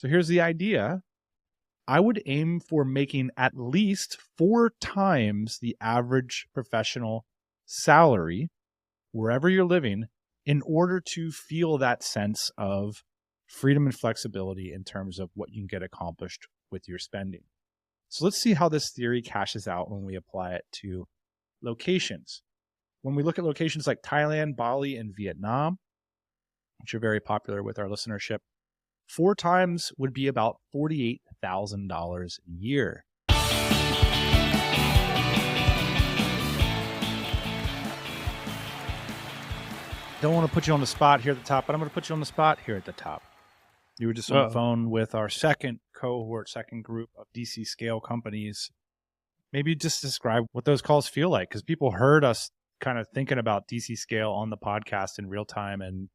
So here's the idea. I would aim for making at least 4 times the average professional salary wherever you're living in order to feel that sense of freedom and flexibility in terms of what you can get accomplished with your spending. So let's see how this theory cashes out when we apply it to locations. When we look at locations like Thailand, Bali, and Vietnam, which are very popular with our listenership, 4 times would be about $48,000 a year. Don't want to put you on the spot here at the top, but I'm going to put you on the spot here at the top. You were just on the phone with our second cohort, second group of DC scale companies. Maybe just describe what those calls feel like, because people heard us kind of thinking about DC scale on the podcast in real time, and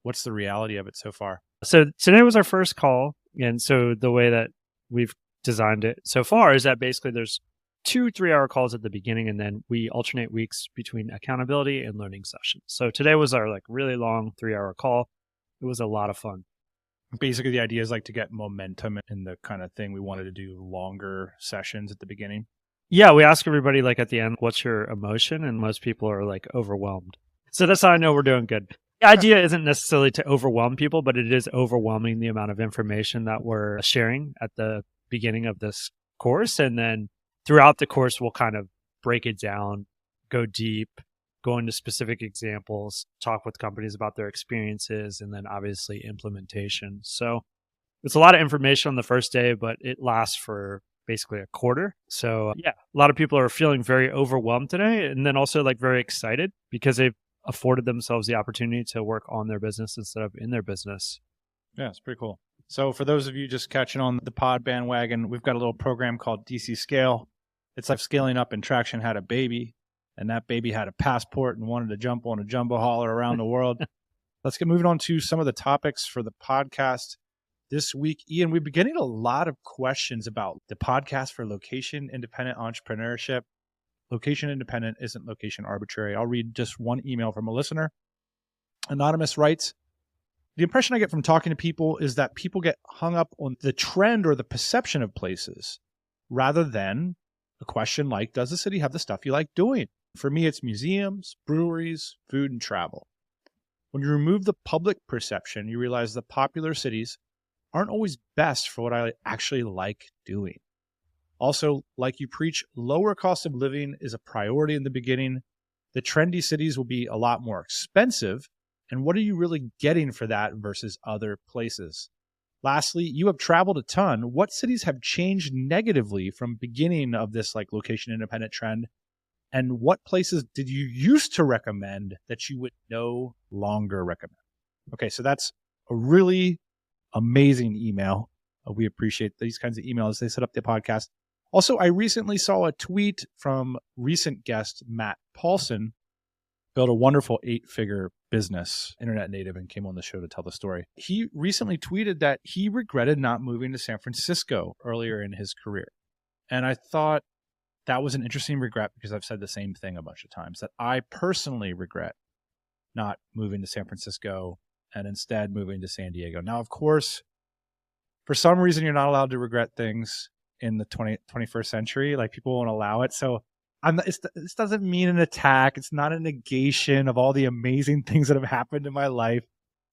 what's the reality of it so far? So today was our first call. And so the way that we've designed it so far is that basically there's 2 3-hour calls at the beginning, and then we alternate weeks between accountability and learning sessions. So today was our really long 3-hour call. It was a lot of fun. Basically, the idea is to get momentum in the kind of thing. We wanted to do longer sessions at the beginning. Yeah, we ask everybody at the end, what's your emotion? And most people are overwhelmed. So that's how I know we're doing good. The idea isn't necessarily to overwhelm people, but it is overwhelming the amount of information that we're sharing at the beginning of this course. And then throughout the course, we'll kind of break it down, go deep, go into specific examples, talk with companies about their experiences, and then obviously implementation. So it's a lot of information on the first day, but it lasts for basically a quarter. So yeah, a lot of people are feeling very overwhelmed today, and then also very excited because they've afforded themselves the opportunity to work on their business instead of in their business. Yeah, it's pretty cool. So for those of you just catching on the pod bandwagon, we've got a little program called DC Scale. It's like scaling up, and Traction had a baby, and that baby had a passport and wanted to jump on a jumbo hauler around the world. Let's get moving on to some of the topics for the podcast this week. Ian, we've been getting a lot of questions about the podcast for location-independent entrepreneurship. Location independent isn't location arbitrary. I'll read just one email from a listener. Anonymous writes, the impression I get from talking to people is that people get hung up on the trend or the perception of places rather than a question like, does the city have the stuff you like doing? For me, it's museums, breweries, food, and travel. When you remove the public perception, you realize the popular cities aren't always best for what I actually like doing. Also, like you preach, lower cost of living is a priority in the beginning. The trendy cities will be a lot more expensive. And what are you really getting for that versus other places? Lastly, you have traveled a ton. What cities have changed negatively from beginning of this location independent trend? And what places did you used to recommend that you would no longer recommend? Okay, so that's a really amazing email. We appreciate these kinds of emails. They set up the podcast. Also, I recently saw a tweet from recent guest Matt Paulson, built a wonderful 8-figure business, internet native, and came on the show to tell the story. He recently tweeted that he regretted not moving to San Francisco earlier in his career. And I thought that was an interesting regret because I've said the same thing a bunch of times, that I personally regret not moving to San Francisco and instead moving to San Diego. Now, of course, for some reason, you're not allowed to regret things in the 21st century. People won't allow it. So this doesn't mean an attack. It's not a negation of all the amazing things that have happened in my life.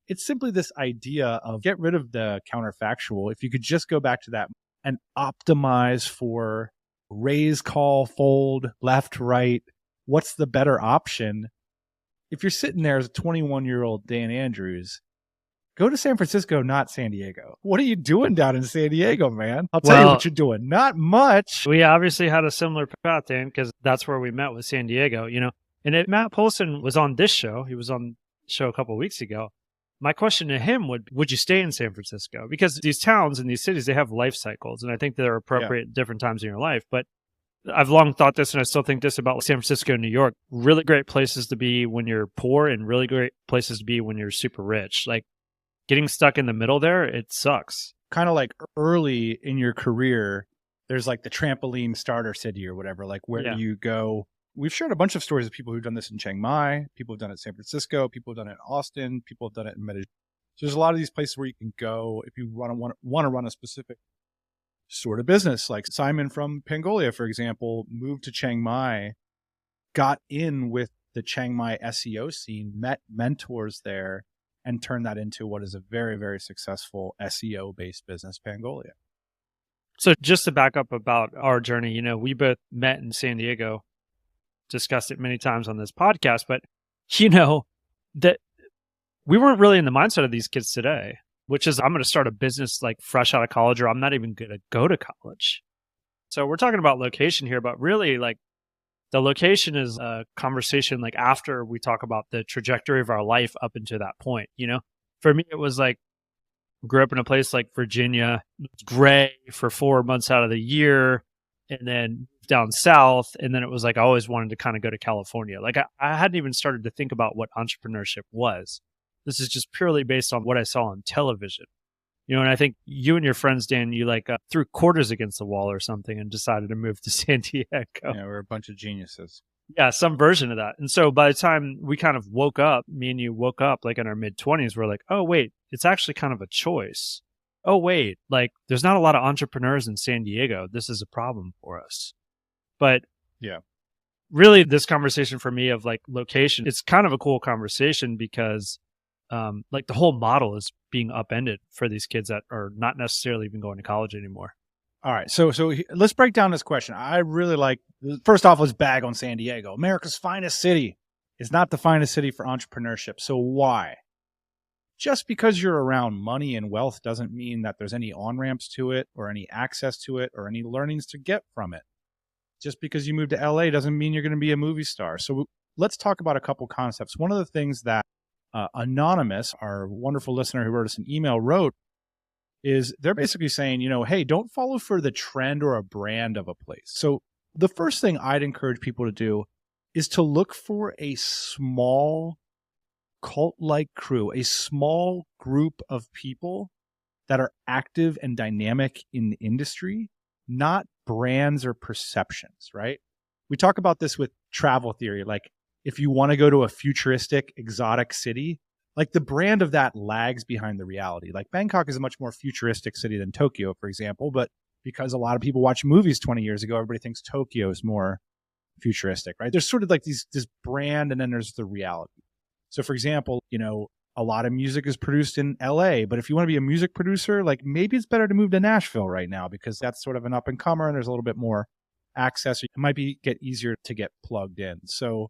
It's simply this idea of get rid of the counterfactual. If you could just go back to that and optimize for raise, call, fold, left, right, what's the better option? If you're sitting there as a 21-year-old Dan Andrews, go to San Francisco, not San Diego. What are you doing down in San Diego, man? I'll tell you what you're doing. Not much. We obviously had a similar path, Dan, because that's where we met with San Diego, And if Matt Polson was on this show, he was on the show a couple of weeks ago. My question to him would you stay in San Francisco? Because these towns and these cities, they have life cycles, and I think they're appropriate at different times in your life. But I've long thought this, and I still think this about San Francisco and New York. Really great places to be when you're poor and really great places to be when you're super rich. Getting stuck in the middle there, it sucks. Kind of early in your career, there's the trampoline starter city or whatever, where do you go? We've shared a bunch of stories of people who've done this in Chiang Mai, people have done it in San Francisco, people have done it in Austin, people have done it in Medellin. So there's a lot of these places where you can go if you want to run a specific sort of business. Like Simon from Pangolia, for example, moved to Chiang Mai, got in with the Chiang Mai SEO scene, met mentors there, and turned that into what is a very, very successful SEO-based business, Pangolia. So just to back up about our journey, we both met in San Diego, discussed it many times on this podcast, but that we weren't really in the mindset of these kids today, which is I'm going to start a business like fresh out of college, or I'm not even going to go to college. So we're talking about location here, but really like the location is a conversation like after we talk about the trajectory of our life up until that point. For me, it was like grew up in a place like Virginia, gray for 4 months out of the year, and then down south. And then it was like I always wanted to kind of go to California. Like I hadn't even started to think about what entrepreneurship was. This is just purely based on what I saw on television. And I think you and your friends, Dan, you threw quarters against the wall or something and decided to move to San Diego. Yeah, we're a bunch of geniuses. Yeah, some version of that. And so by the time we kind of woke up, me and you woke up like in our mid-20s, we're like, oh, wait, it's actually kind of a choice. Oh, wait, like there's not a lot of entrepreneurs in San Diego. This is a problem for us. But yeah, really this conversation for me of like location, it's kind of a cool conversation because like the whole model is being upended for these kids that are not necessarily even going to college anymore. All right. So let's break down this question. I really like, first off, let's bag on San Diego. America's finest city is not the finest city for entrepreneurship. So why? Just because you're around money and wealth doesn't mean that there's any on-ramps to it or any access to it or any learnings to get from it. Just because you moved to LA doesn't mean you're going to be a movie star. So let's talk about a couple concepts. One of the things that Anonymous, our wonderful listener who wrote us an email, wrote is they're basically saying, hey, don't follow for the trend or a brand of a place. So the first thing I'd encourage people to do is to look for a small cult-like crew, a small group of people that are active and dynamic in the industry, not brands or perceptions, right? We talk about this with travel theory, like if you want to go to a futuristic, exotic city, like the brand of that lags behind the reality. Like Bangkok is a much more futuristic city than Tokyo, for example, but because a lot of people watch movies 20 years ago, everybody thinks Tokyo is more futuristic, right? There's sort of like this brand and then there's the reality. So for example, a lot of music is produced in LA, but if you want to be a music producer, like maybe it's better to move to Nashville right now because that's sort of an up and comer and there's a little bit more access. It might get easier to get plugged in. So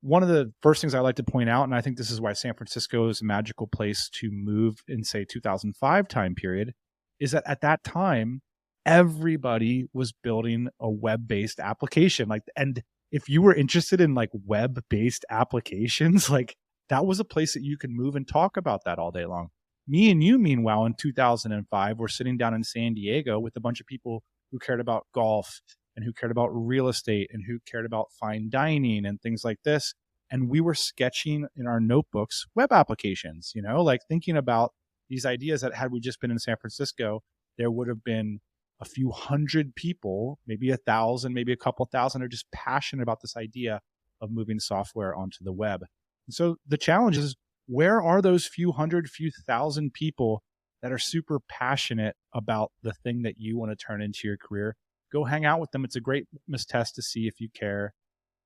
one of the first things I like to point out, and I think this is why San Francisco is a magical place to move in, say, 2005 time period, is that at that time, everybody was building a web-based application. And if you were interested in like web-based applications, like that was a place that you could move and talk about that all day long. Me and you, meanwhile, in 2005, were sitting down in San Diego with a bunch of people who cared about golf and who cared about real estate and who cared about fine dining and things like this. And we were sketching in our notebooks web applications, like thinking about these ideas that had we just been in San Francisco, there would have been a few hundred people, maybe 1,000, maybe a couple thousand, are just passionate about this idea of moving software onto the web. And so the challenge is, where are those few hundred, few thousand people that are super passionate about the thing that you want to turn into your career? Go hang out with them. It's a great litmus test to see if you care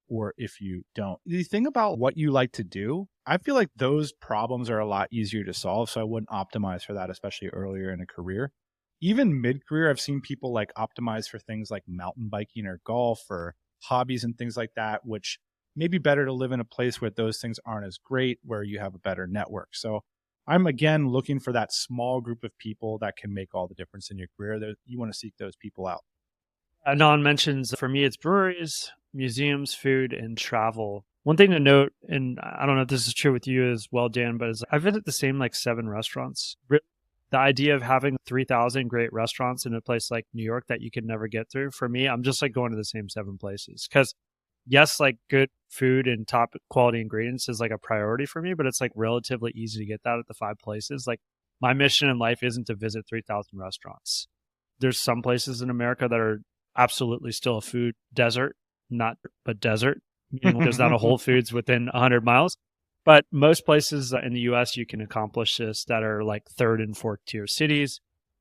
or if you don't. The thing about what you like to do, I feel like those problems are a lot easier to solve. So I wouldn't optimize for that, especially earlier in a career. Even mid-career, I've seen people like optimize for things like mountain biking or golf or hobbies and things like that, which may be better to live in a place where those things aren't as great, where you have a better network. So I'm, again, looking for that small group of people that can make all the difference in your career. You want to seek those people out. Anon mentions, for me, it's breweries, museums, food, and travel. One thing to note, and I don't know if this is true with you as well, Dan, but I've been at the same 7 restaurants. The idea of having 3,000 great restaurants in a place like New York that you could never get through, for me, I'm just going to the same 7 places. Because yes, good food and top quality ingredients is a priority for me, but it's relatively easy to get that at the 5 places. My mission in life isn't to visit 3,000 restaurants. There's some places in America that are absolutely still a food desert, but desert, meaning there's not a Whole Foods within 100 miles. But most places in the US, you can accomplish this that are like third and fourth tier cities.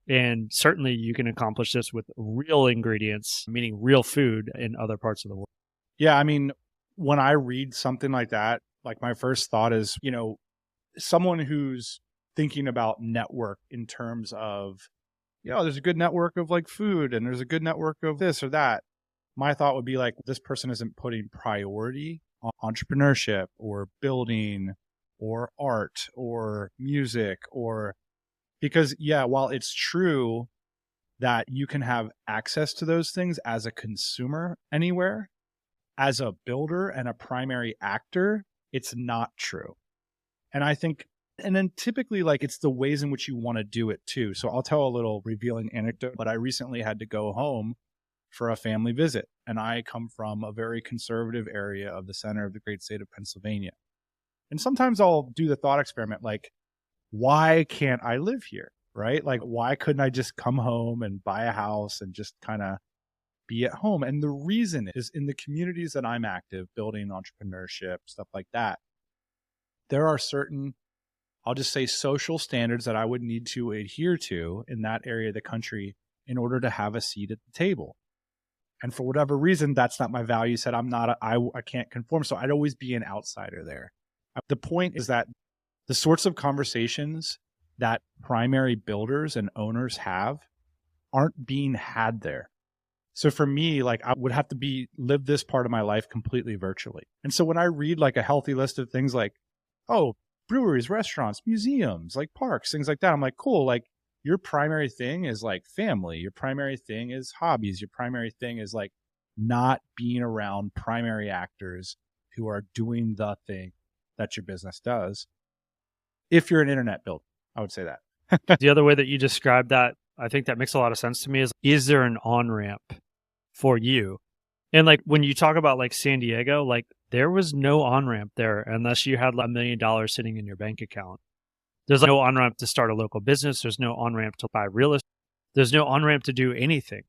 And certainly you can accomplish this with real ingredients, meaning real food in other parts of the world. Yeah, I mean, when I read something like that, like my first thought is, someone who's thinking about network in terms of, there's a good network of like food and there's a good network of this or that. My thought would be like, this person isn't putting priority on entrepreneurship or building or art or music because while it's true that you can have access to those things as a consumer anywhere, as a builder and a primary actor, it's not true. And I think, and then typically like it's the ways in which you want to do it too. So I'll tell a little revealing anecdote, but I recently had to go home for a family visit. And I come from a very conservative area of the center of the great state of Pennsylvania. And sometimes I'll do the thought experiment, like, why can't I live here? Right? Like, why couldn't I just come home and buy a house and just kind of be at home? And the reason is in the communities that I'm active, building entrepreneurship, stuff like that, there are certain, I'll just say, social standards that I would need to adhere to in that area of the country in order to have a seat at the table. And for whatever reason, that's not my value set. I can't conform. So I'd always be an outsider there. The point is that the sorts of conversations that primary builders and owners have aren't being had there. So for me, like I would have to live this part of my life completely virtually. And so when I read like a healthy list of things like, oh, breweries, restaurants, museums, like parks, things like that, I'm like, cool. Like your primary thing is like family. Your primary thing is hobbies. Your primary thing is like not being around primary actors who are doing the thing that your business does. If you're an internet builder, I would say that. The other way that you described that, I think that makes a lot of sense to me is there an on-ramp for you? And like when you talk about like San Diego, like there was no on-ramp there unless you had like $1 million sitting in your bank account. There's like no on-ramp to start a local business. There's no on-ramp to buy real estate. There's no on-ramp to do anything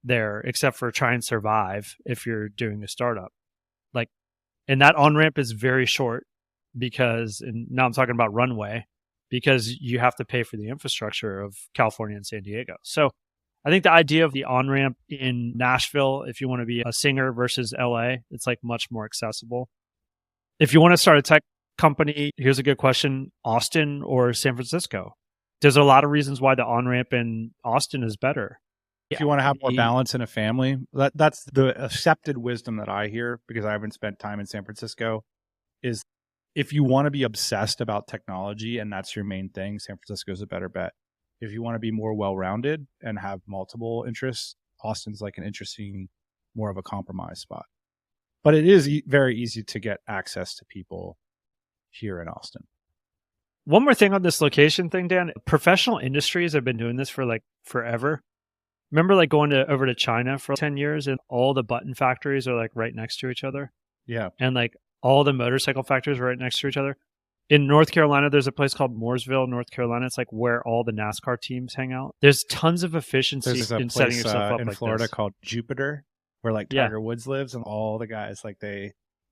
there except for try and survive if you're doing a startup. Like, and that on-ramp is very short because, and now I'm talking about runway, because you have to pay for the infrastructure of California and San Diego. So I think the idea of the on-ramp in Nashville, if you want to be a singer versus LA, it's like much more accessible. If you want to start a tech company, here's a good question: Austin or San Francisco? There's a lot of reasons why the on-ramp in Austin is better. If you want to have more balance in a family, that's the accepted wisdom that I hear, because I haven't spent time in San Francisco, is if you want to be obsessed about technology and that's your main thing, San Francisco is a better bet. If you want to be more well-rounded and have multiple interests, Austin's like an interesting, more of a compromise spot. But it is very easy to get access to people here in Austin. One more thing on this location thing, Dan. Professional industries have been doing this for like forever. Remember like going over to China for 10 years and all the button factories are like right next to each other? Yeah. And like all the motorcycle factories are right next to each other. In North Carolina, there's a place called Mooresville, North Carolina. It's like where all the NASCAR teams hang out. There's tons of efficiency in setting yourself up in like Florida this. Called Jupiter, where like Tiger Woods lives, and all the guys,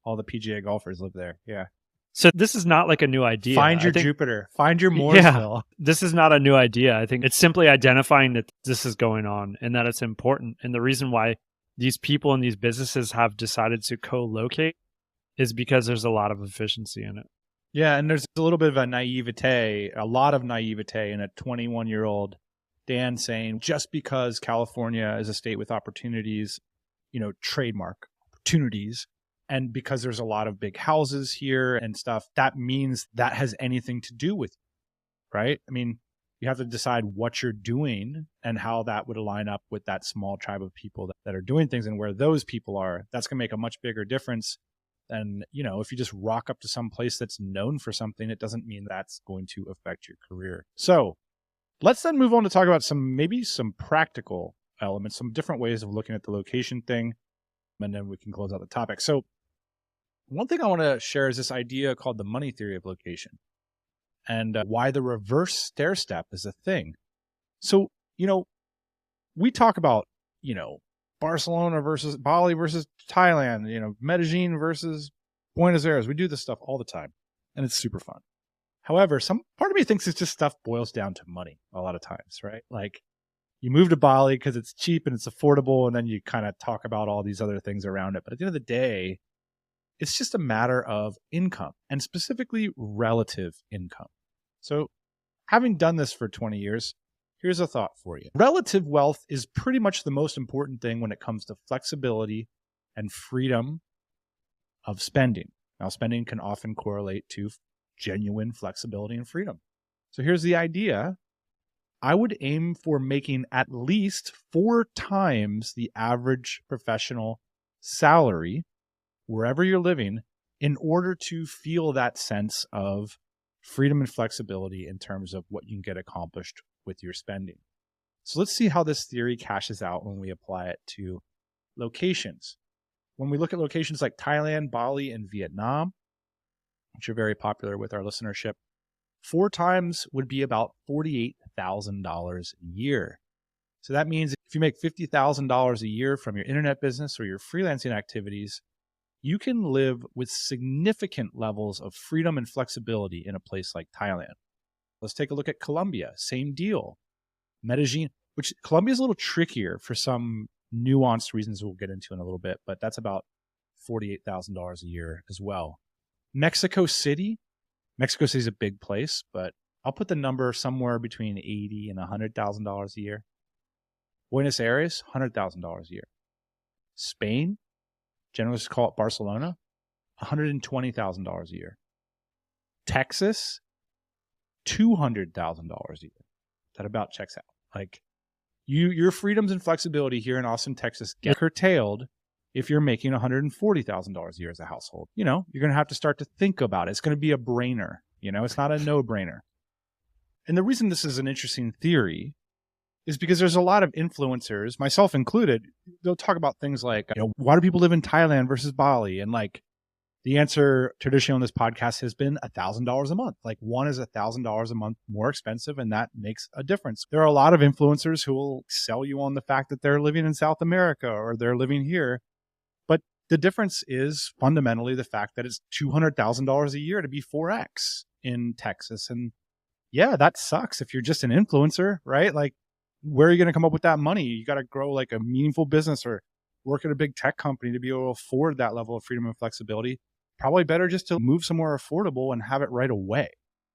all the PGA golfers live there. Yeah. So this is not like a new idea. Find your Jupiter. Find your Mooresville. Yeah, this is not a new idea. I think it's simply identifying that this is going on and that it's important. And the reason why these people and these businesses have decided to co-locate is because there's a lot of efficiency in it. Yeah, and there's a little bit of a lot of naivete in a 21-year-old Dan saying, just because California is a state with opportunities, trademark opportunities, and because there's a lot of big houses here and stuff, that means that has anything to do with you, right? I mean, you have to decide what you're doing and how that would align up with that small tribe of people that are doing things, and where those people are. That's going to make a much bigger difference than, if you just rock up to some place that's known for something, it doesn't mean that's going to affect your career. So let's then move on to talk about some practical elements, some different ways of looking at the location thing, and then we can close out the topic. So one thing I want to share is this idea called the money theory of location, and why the reverse stair step is a thing. So, we talk about, Barcelona versus Bali versus Thailand, Medellin versus Buenos Aires. We do this stuff all the time. and it's super fun. However, some part of me thinks it's just stuff boils down to money a lot of times, right? Like you move to Bali because it's cheap and it's affordable, and then you kind of talk about all these other things around it. But at the end of the day, it's just a matter of income, and specifically relative income. So having done this for 20 years, here's a thought for you. Relative wealth is pretty much the most important thing when it comes to flexibility and freedom of spending. Now, spending can often correlate to genuine flexibility and freedom. So here's the idea. I would aim for making at least 4 times the average professional salary wherever you're living in order to feel that sense of freedom and flexibility in terms of what you can get accomplished with your spending. So let's see how this theory cashes out when we apply it to locations. When we look at locations like Thailand, Bali, and Vietnam, which are very popular with our listenership, 4 times would be about $48,000 a year. So that means if you make $50,000 a year from your internet business or your freelancing activities, you can live with significant levels of freedom and flexibility in a place like Thailand. Let's take a look at Colombia. Same deal. Medellin, which Colombia is a little trickier for some nuanced reasons we'll get into in a little bit, but that's about $48,000 a year as well. Mexico City is a big place, but I'll put the number somewhere between $80,000 and $100,000 a year. Buenos Aires, $100,000 a year. Spain, generally just call it Barcelona, $120,000 a year. Texas, $200,000 a year. That about checks out. Like your freedoms and flexibility here in Austin, Texas get curtailed if you're making $140,000 a year as a household. You're going to have to start to think about it. It's going to be a brainer. It's not a no-brainer. And the reason this is an interesting theory is because there's a lot of influencers, myself included, they'll talk about things like, why do people live in Thailand versus Bali? And like the answer traditionally on this podcast has been $1,000 a month. Like one is $1,000 a month more expensive, and that makes a difference. There are a lot of influencers who will sell you on the fact that they're living in South America or they're living here. But the difference is fundamentally the fact that it's $200,000 a year to be 4X in Texas. And yeah, that sucks if you're just an influencer, right? Like, where are you going to come up with that money? You got to grow like a meaningful business or work at a big tech company to be able to afford that level of freedom and flexibility. Probably better just to move somewhere affordable and have it right away.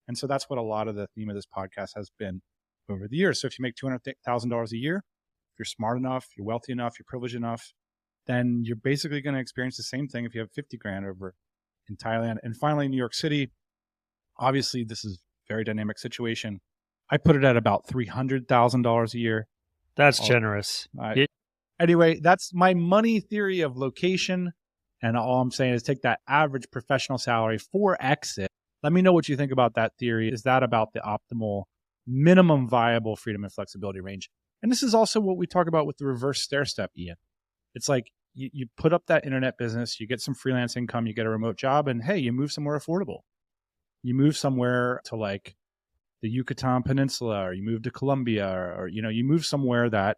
And so that's what a lot of the theme of this podcast has been over the years. So if you make $200,000 a year, if you're smart enough, you're wealthy enough, you're privileged enough, then you're basically going to experience the same thing if you have 50 grand over in Thailand. And finally, New York City, obviously this is a very dynamic situation. I put it at about $300,000 a year. That's generous. Anyway, that's my money theory of location. And all I'm saying is take that average professional salary, 4X it. Let me know what you think about that theory. Is that about the optimal minimum viable freedom and flexibility range? And this is also what we talk about with the reverse stair step, Ian. It's like you put up that internet business, you get some freelance income, you get a remote job, and hey, you move somewhere affordable. You move somewhere to like the Yucatan Peninsula, or you move to Colombia, or you move somewhere that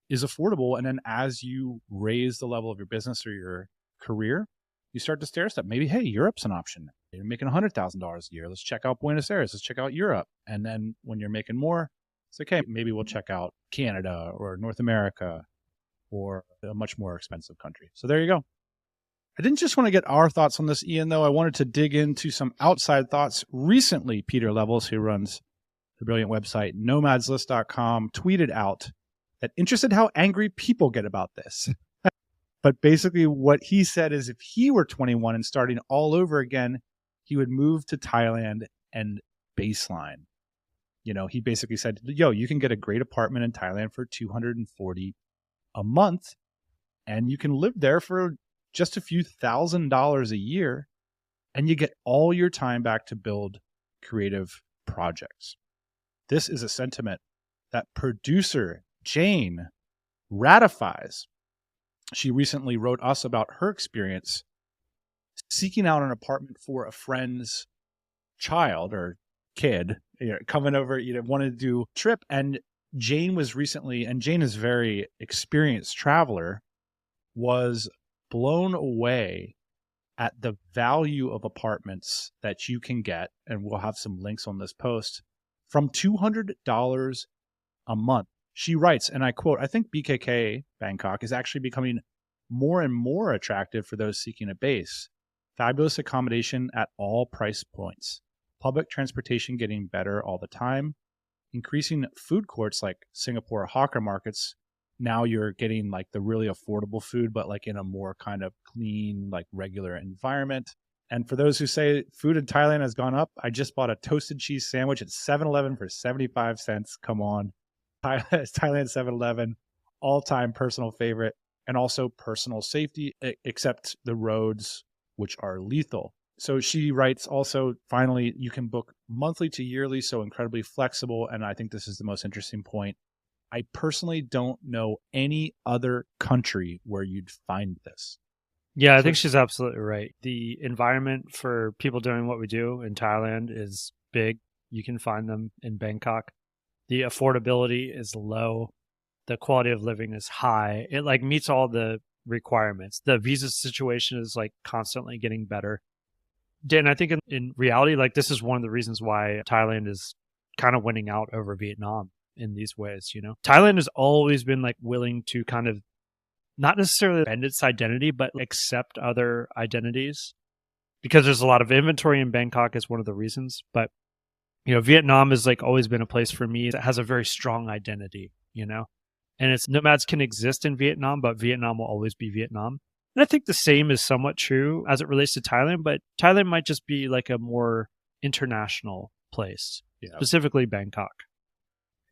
is affordable. And then as you raise the level of your business or your career, you start to stair step. Maybe, hey, Europe's an option. You're making $100,000 a year. Let's check out Buenos Aires. Let's check out Europe. And then when you're making more, it's okay. Maybe we'll check out Canada or North America or a much more expensive country. So there you go. I didn't just want to get our thoughts on this, Ian, though. I wanted to dig into some outside thoughts. Recently, Peter Levels, who runs the brilliant website nomadslist.com, tweeted out that interested how angry people get about this. But basically what he said is if he were 21 and starting all over again, he would move to Thailand and baseline. He basically said, you can get a great apartment in Thailand for $240 a month, and you can live there for just a few $1,000s a year, and you get all your time back to build creative projects. This is a sentiment that producer Jane ratifies. She recently wrote us about her experience seeking out an apartment for a friend's child or kid, coming over, wanted to do a trip. And Jane was recently, and Jane is a very experienced traveler, was blown away at the value of apartments that you can get, and we'll have some links on this post, from $200 a month. She writes, and I quote, "I think BKK, Bangkok, is actually becoming more and more attractive for those seeking a base. Fabulous accommodation at all price points. Public transportation getting better all the time. Increasing food courts like Singapore hawker markets. Now you're getting like the really affordable food, but like in a more kind of clean, like regular environment. And for those who say food in Thailand has gone up, I just bought a toasted cheese sandwich at 7-Eleven for 75 cents. Come on. Thailand 7-Eleven, all-time personal favorite, and also personal safety, except the roads, which are lethal." So she writes also, finally, you can book monthly to yearly, so incredibly flexible. And I think this is the most interesting point. I personally don't know any other country where you'd find this. Yeah, I think she's absolutely right. The environment for people doing what we do in Thailand is big. You can find them in Bangkok. The affordability is low. The quality of living is high. It like meets all the requirements. The visa situation is like constantly getting better. Dan, I think in reality, like this is one of the reasons why Thailand is kind of winning out over Vietnam in these ways, you know? Thailand has always been like willing to kind of not necessarily bend its identity, but accept other identities, because there's a lot of inventory in Bangkok is one of the reasons. But, you know, Vietnam has like always been a place for me that has a very strong identity, you know? And it's nomads can exist in Vietnam, but Vietnam will always be Vietnam. And I think the same is somewhat true as it relates to Thailand, but Thailand might just be like a more international place, specifically Bangkok.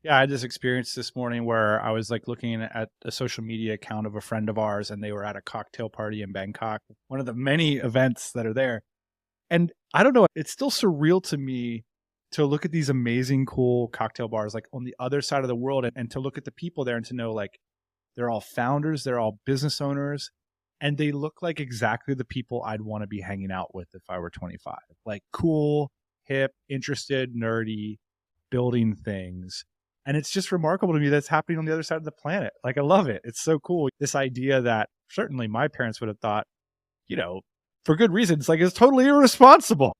Yeah, I had this experience this morning where I was like looking at a social media account of a friend of ours, and they were at a cocktail party in Bangkok, one of the many events that are there. And I don't know, it's still surreal to me to look at these amazing, cool cocktail bars like on the other side of the world, and to look at the people there and to know like they're all founders, they're all business owners, and they look like exactly the people I'd want to be hanging out with if I were 25. Like cool, hip, interested, nerdy, building things. And it's just remarkable to me that's happening on the other side of the planet. Like, I love it. It's so cool. This idea that certainly my parents would have thought, you know, for good reasons, like it's totally irresponsible.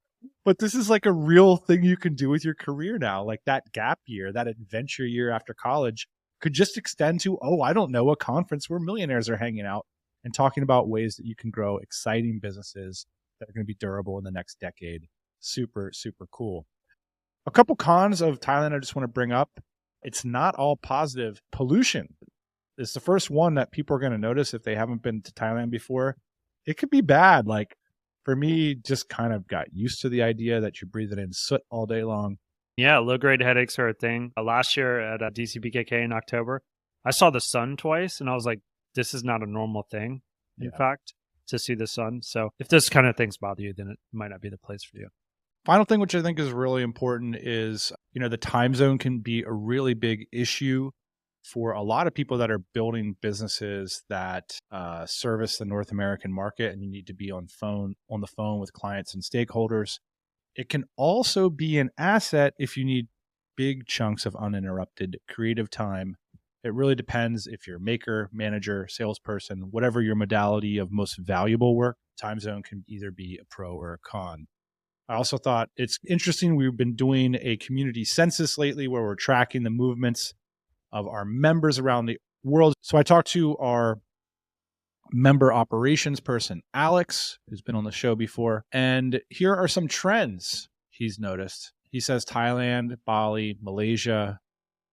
But this is like a real thing you can do with your career now. Like that gap year, that adventure year after college could just extend to, oh, I don't know, a conference where millionaires are hanging out and talking about ways that you can grow exciting businesses that are going to be durable in the next decade. Super, super cool. A couple cons of Thailand I just want to bring up. It's not all positive. Pollution is the first one that people are going to notice if they haven't been to Thailand before. It could be bad. Like for me, just kind of got used to the idea that you're breathing in soot all day long. Yeah, low-grade headaches are a thing. Last year at DCBKK in October, I saw the sun twice, and I was like, this is not a normal thing, in fact, to see the sun. So if this kind of things bother you, then it might not be the place for you. Final thing, which I think is really important, is, you know, the time zone can be a really big issue for a lot of people that are building businesses that service the North American market, and you need to be on the phone with clients and stakeholders. It can also be an asset if you need big chunks of uninterrupted creative time. It really depends if you're a maker, manager, salesperson, whatever your modality of most valuable work, time zone can either be a pro or a con. I also thought it's interesting. We've been doing a community census lately where we're tracking the movements of our members around the world. So I talked to our member operations person, Alex, who's been on the show before. And here are some trends he's noticed. He says Thailand, Bali, Malaysia,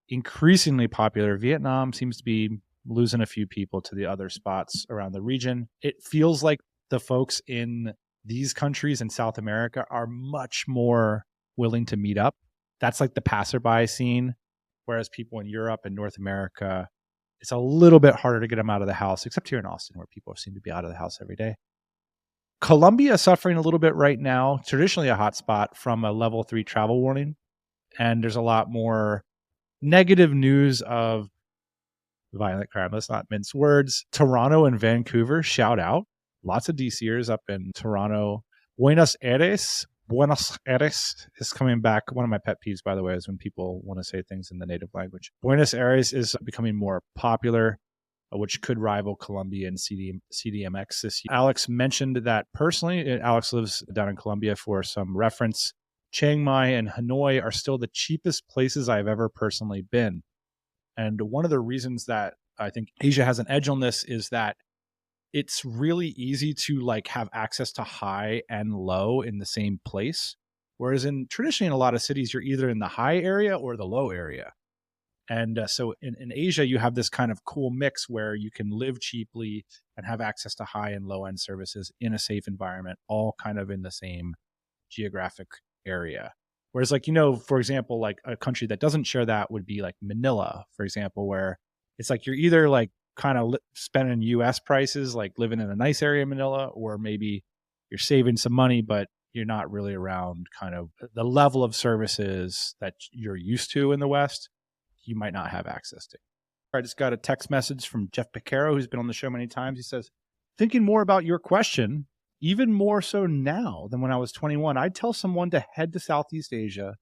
increasingly popular. Vietnam seems to be losing a few people to the other spots around the region. It feels like the folks in these countries in South America are much more willing to meet up. That's like the passerby scene. Whereas people in Europe and North America, it's a little bit harder to get them out of the house, except here in Austin, where people seem to be out of the house every day. Colombia is suffering a little bit right now, traditionally a hotspot, from a level 3 travel warning. And there's a lot more negative news of violent crime. Let's not mince words. Toronto and Vancouver, shout out. Lots of DCers up in Toronto. Buenos Aires is coming back. One of my pet peeves, by the way, is when people want to say things in the native language. Buenos Aires is becoming more popular. which could rival Colombia and CDMX this year. Alex mentioned that personally. Alex lives down in Colombia. For some reference, Chiang Mai and Hanoi are still the cheapest places I've ever personally been. And one of the reasons that I think Asia has an edge on this is that it's really easy to like have access to high and low in the same place. Whereas traditionally in a lot of cities, you're either in the high area or the low area. And so in Asia, you have this kind of cool mix where you can live cheaply and have access to high and low end services in a safe environment, all kind of in the same geographic area. Whereas like, for example, like a country that doesn't share that would be like Manila, for example, where it's like you're either like kind of spending US prices, like living in a nice area in Manila, or maybe you're saving some money, but you're not really around kind of the level of services that you're used to in the West. You might not have access to. I just got a text message from Jeff Picaro, who's been on the show many times. He says, thinking more about your question, even more so now than when I was 21, I'd tell someone to head to Southeast Asia,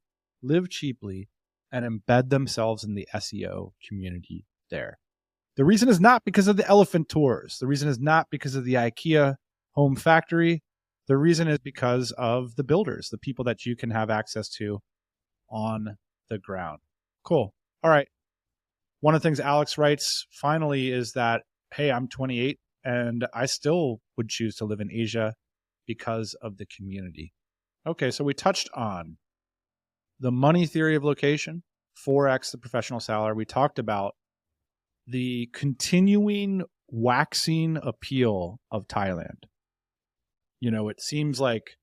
live cheaply, and embed themselves in the SEO community there. The reason is not because of the elephant tours. The reason is not because of the IKEA home factory. The reason is because of the builders, the people that you can have access to on the ground. Cool. All right. One of the things Alex writes finally is that, hey, I'm 28 and I still would choose to live in Asia because of the community. Okay, so we touched on the money theory of location, 4x the professional salary. We talked about the continuing waxing appeal of Thailand. It seems like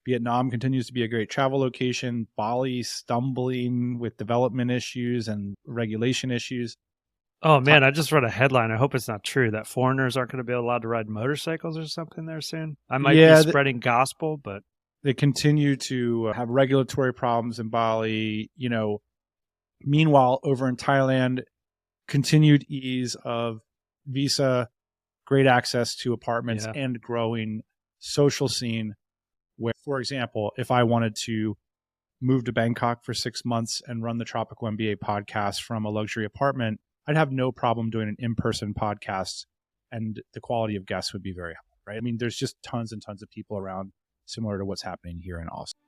Vietnam continues to be a great travel location. Bali stumbling with development issues and regulation issues. Oh, man, I just read a headline. I hope it's not true that foreigners aren't going to be allowed to ride motorcycles or something there soon. I might be spreading gospel, but they continue to have regulatory problems in Bali. Meanwhile, over in Thailand, continued ease of visa, great access to apartments, and growing social scene where, for example, if I wanted to move to Bangkok for 6 months and run the Tropical MBA podcast from a luxury apartment, I'd have no problem doing an in-person podcast and the quality of guests would be very high, right? I mean, there's just tons and tons of people around similar to what's happening here in Austin.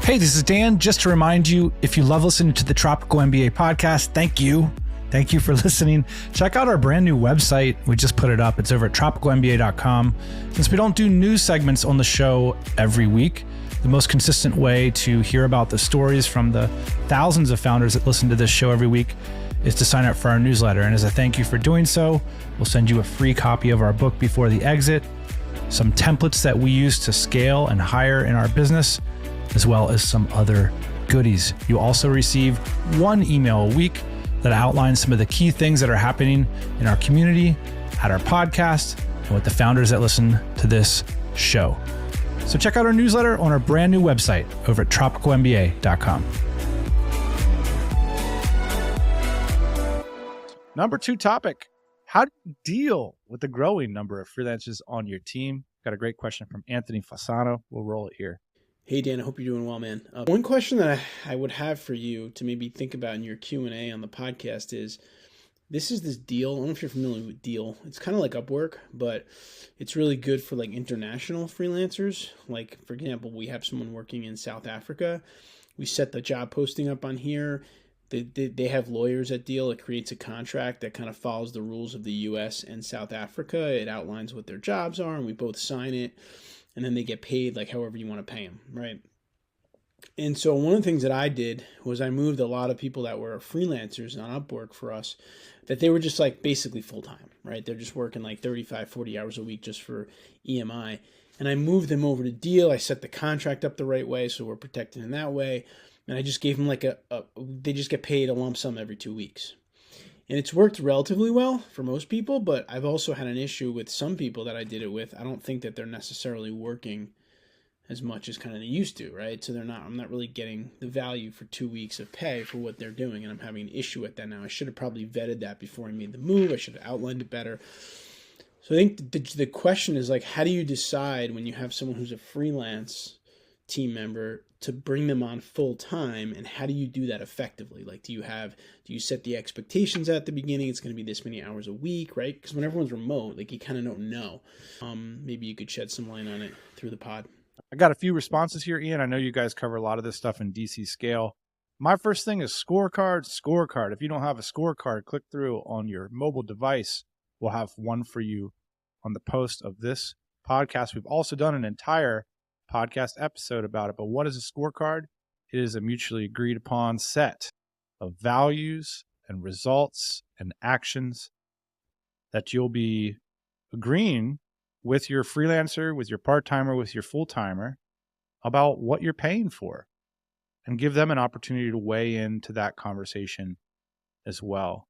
Hey, this is Dan. Just to remind you, if you love listening to the Tropical MBA podcast, thank you. Thank you for listening. Check out our brand new website. We just put it up. It's over at tropicalmba.com. Since we don't do news segments on the show every week, the most consistent way to hear about the stories from the thousands of founders that listen to this show every week is to sign up for our newsletter. And as a thank you for doing so, we'll send you a free copy of our book Before the Exit, some templates that we use to scale and hire in our business, as well as some other goodies. You also receive one email a week that outlines some of the key things that are happening in our community, at our podcast, and with the founders that listen to this show. So check out our newsletter on our brand new website over at tropicalmba.com. Number 2 topic, how do you deal with the growing number of freelancers on your team? Got a great question from Anthony Fasano. We'll roll it here. Hey, Dan, I hope you're doing well, man. One question that I would have for you to maybe think about in your Q&A on the podcast is, this deal. I don't know if you're familiar with Deal. It's kind of like Upwork, but it's really good for like international freelancers. Like, for example, we have someone working in South Africa. We set the job posting up on here. They have lawyers at Deal. It creates a contract that kind of follows the rules of the U.S. and South Africa. It outlines what their jobs are, and we both sign it. And then they get paid like however you want to pay them, right? And so one of the things that I did was I moved a lot of people that were freelancers on Upwork for us, that they were just like basically full-time, right? They're just working like 35, 40 hours a week just for EMI. And I moved them over to Deal. I set the contract up the right way, so we're protected in that way. And I just gave them like they just get paid a lump sum every 2 weeks. And it's worked relatively well for most people, but I've also had an issue with some people that I did it with. I don't think that they're necessarily working as much as kind of they used to, right? So I'm not really getting the value for 2 weeks of pay for what they're doing, and I'm having an issue with that now. I should have probably vetted that before I made the move. I should have outlined it better. So I think the question is like, how do you decide when you have someone who's a freelance team member to bring them on full time, and how do you do that effectively? Like, do you set the expectations at the beginning? It's going to be this many hours a week, right? Because when everyone's remote, like, you kind of don't know. Maybe you could shed some light on it through the pod. I got a few responses here, Ian. I know you guys cover a lot of this stuff in DC Scale. My first thing is scorecard. If you don't have a scorecard, click through on your mobile device. We'll have one for you on the post of this podcast. We've also done an entire podcast episode about it. But what is a scorecard? It is a mutually agreed upon set of values and results and actions that you'll be agreeing with your freelancer, with your part-timer, with your full-timer about what you're paying for, and give them an opportunity to weigh into that conversation as well.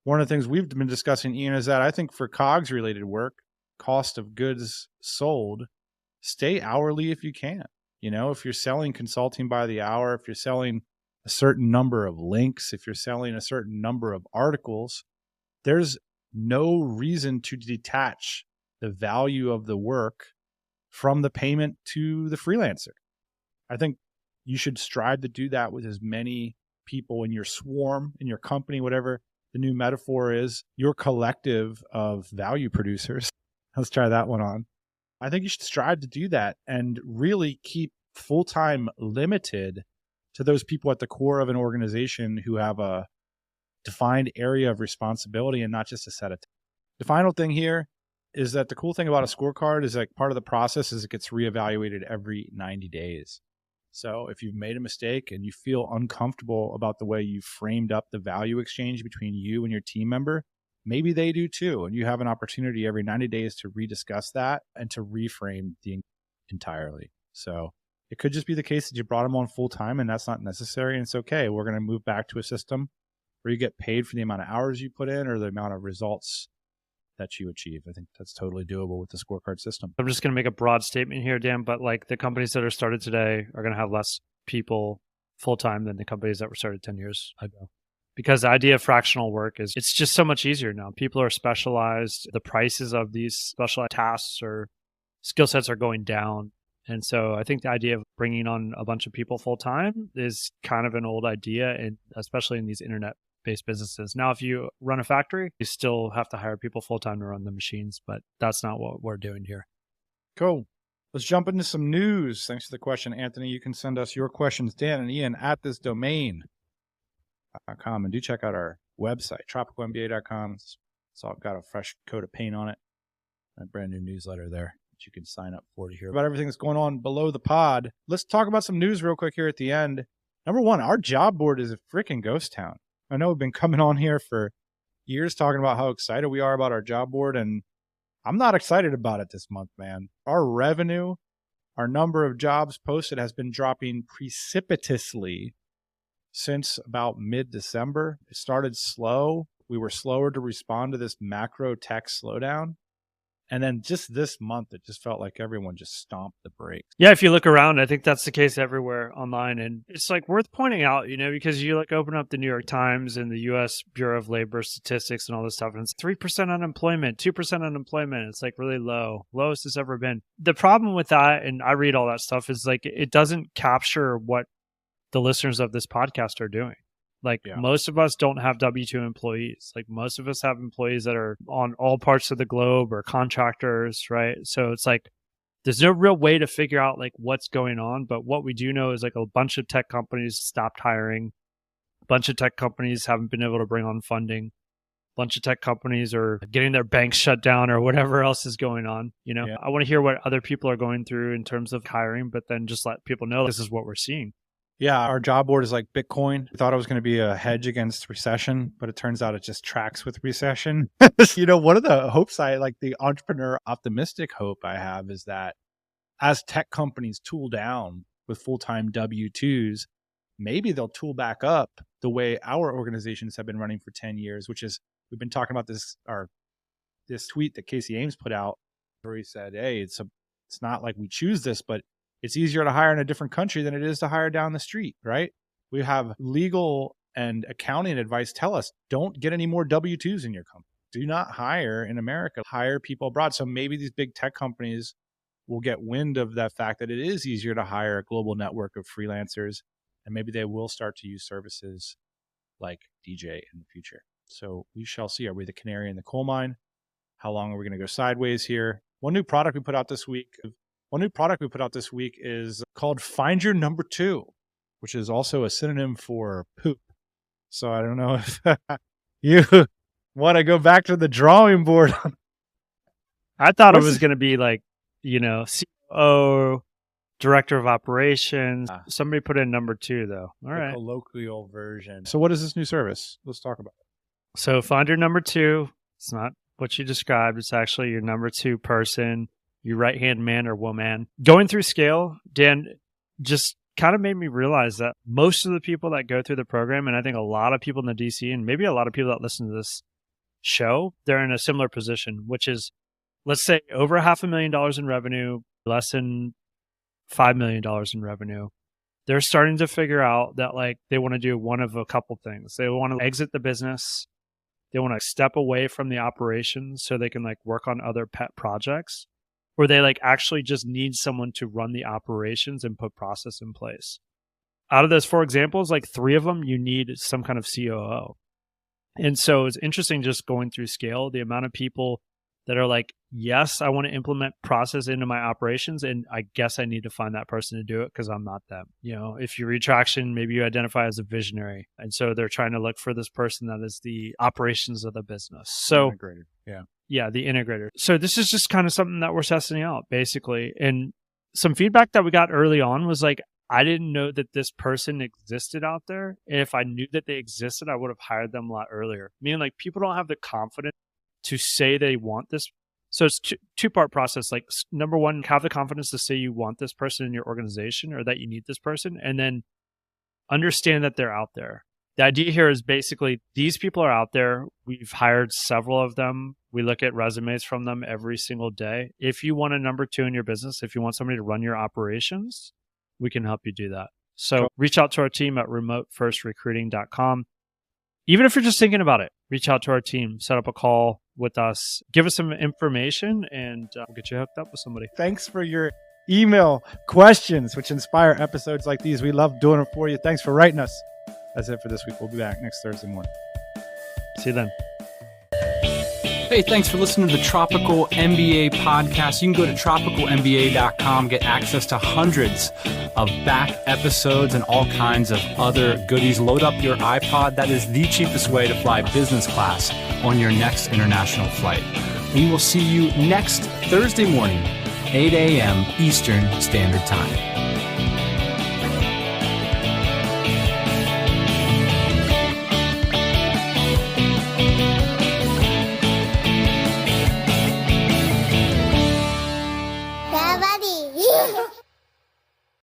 One of the things we've been discussing, Ian, is that I think for COGS related work, cost of goods sold, stay hourly if you can. You know, if you're selling consulting by the hour, if you're selling a certain number of links, if you're selling a certain number of articles, there's no reason to detach the value of the work from the payment to the freelancer. I think you should strive to do that with as many people in your swarm, in your company, whatever the new metaphor is, your collective of value producers. Let's try that one on. I think you should strive to do that and really keep full-time limited to those people at the core of an organization who have a defined area of responsibility and not just a set of tasks. The final thing here is that the cool thing about a scorecard is like part of the process is it gets reevaluated every 90 days. So if you've made a mistake and you feel uncomfortable about the way you framed up the value exchange between you and your team member, maybe they do too. And you have an opportunity every 90 days to rediscuss that and to reframe the entirely. So it could just be the case that you brought them on full time and that's not necessary. And it's okay. We're going to move back to a system where you get paid for the amount of hours you put in or the amount of results that you achieve. I think that's totally doable with the scorecard system. I'm just going to make a broad statement here, Dan, but like the companies that are started today are going to have less people full-time than the companies that were started 10 years ago. Because the idea of fractional work is, it's just so much easier now. People are specialized. The prices of these specialized tasks or skill sets are going down. And so I think the idea of bringing on a bunch of people full-time is kind of an old idea, and especially in these internet-based businesses. Now, if you run a factory, you still have to hire people full-time to run the machines, but that's not what we're doing here. Cool. Let's jump into some news. Thanks for the question, Anthony. You can send us your questions, Dan and Ian, at this domain.com. And do check out our website, tropicalmba.com. It's all got a fresh coat of paint on it. A brand new newsletter there that you can sign up for to hear about everything that's going on below the pod. Let's talk about some news real quick here at the end. Number one, our job board is a freaking ghost town. I know we've been coming on here for years talking about how excited we are about our job board, and I'm not excited about it this month, man. Our revenue, our number of jobs posted has been dropping precipitously since about mid-December. It started slow. We were slower to respond to this macro tech slowdown. And then just this month, it just felt like everyone just stomped the brakes. Yeah, if you look around, I think that's the case everywhere online. And it's like worth pointing out, because you like open up the New York Times and the U.S. Bureau of Labor Statistics and all this stuff, and it's 3% unemployment, 2% unemployment. It's like really low, lowest it's ever been. The problem with that, and I read all that stuff, is like it doesn't capture what the listeners of this podcast are doing. Like most of us don't have W-2 employees. Like most of us have employees that are on all parts of the globe or contractors, right? So it's like there's no real way to figure out like what's going on. But what we do know is like a bunch of tech companies stopped hiring. A bunch of tech companies haven't been able to bring on funding. A bunch of tech companies are getting their banks shut down or whatever else is going on. I want to hear what other people are going through in terms of hiring, but then just let people know this is what we're seeing. Yeah, our job board is like Bitcoin. We thought it was going to be a hedge against recession, but it turns out it just tracks with recession. One of the hopes the entrepreneur optimistic hope I have is that as tech companies tool down with full-time W-2s, maybe they'll tool back up the way our organizations have been running for 10 years, which is, we've been talking about this tweet that Casey Ames put out where he said, hey, it's not like we choose this, but it's easier to hire in a different country than it is to hire down the street, right? We have legal and accounting advice tell us, don't get any more W-2s in your company. Do not hire in America. Hire people abroad. So maybe these big tech companies will get wind of that fact that it is easier to hire a global network of freelancers, and maybe they will start to use services like DJ in the future. So we shall see. Are we the canary in the coal mine? How long are we going to go sideways here? One new product we put out this week is called Find Your Number Two, which is also a synonym for poop. So I don't know if you want to go back to the drawing board. I thought it was going to be like, COO, director of operations. Somebody put in number 2, though. All right. Colloquial version. So what is this new service? Let's talk about it. So find your number 2. It's not what you described. It's actually your number 2 person, your right-hand man or woman. Going through Scale, Dan, just kind of made me realize that most of the people that go through the program, and I think a lot of people in the DC, and maybe a lot of people that listen to this show, they're in a similar position, which is, let's say, over $500,000 in revenue, less than $5 million in revenue. They're starting to figure out that they want to do one of a couple things. They want to exit the business. They want to step away from the operations so they can work on other pet projects, or they actually just need someone to run the operations and put process in place. Out of those 4 examples, 3 of them, you need some kind of COO. And so it's interesting just going through Scale, the amount of people that are yes, I want to implement process into my operations, and I guess I need to find that person to do it because I'm not them. If you read Traction, maybe you identify as a visionary. And so they're trying to look for this person that is the operations of the business. So integrator. Yeah, the integrator. So this is just kind of something that we're testing out, basically. And some feedback that we got early on was I didn't know that this person existed out there. And if I knew that they existed, I would have hired them a lot earlier. Meaning people don't have the confidence to say they want this. So it's two-part process. Number one, have the confidence to say you want this person in your organization or that you need this person, and then understand that they're out there. The idea here is basically these people are out there. We've hired several of them. We look at resumes from them every single day. If you want a number 2 in your business, if you want somebody to run your operations, we can help you do that. So reach out to our team at remotefirstrecruiting.com. Even if you're just thinking about it, reach out to our team, set up a call with us, give us some information, and we'll get you hooked up with somebody. Thanks for your email questions, which inspire episodes like these. We love doing it for you. Thanks for writing us. That's it for this week. We'll be back next Thursday morning. See you then. Hey, thanks for listening to the Tropical MBA podcast. You can go to tropicalmba.com, get access to hundreds of back episodes and all kinds of other goodies. Load up your iPod. That is the cheapest way to fly business class on your next international flight. We will see you next Thursday morning, 8 a.m. Eastern Standard Time.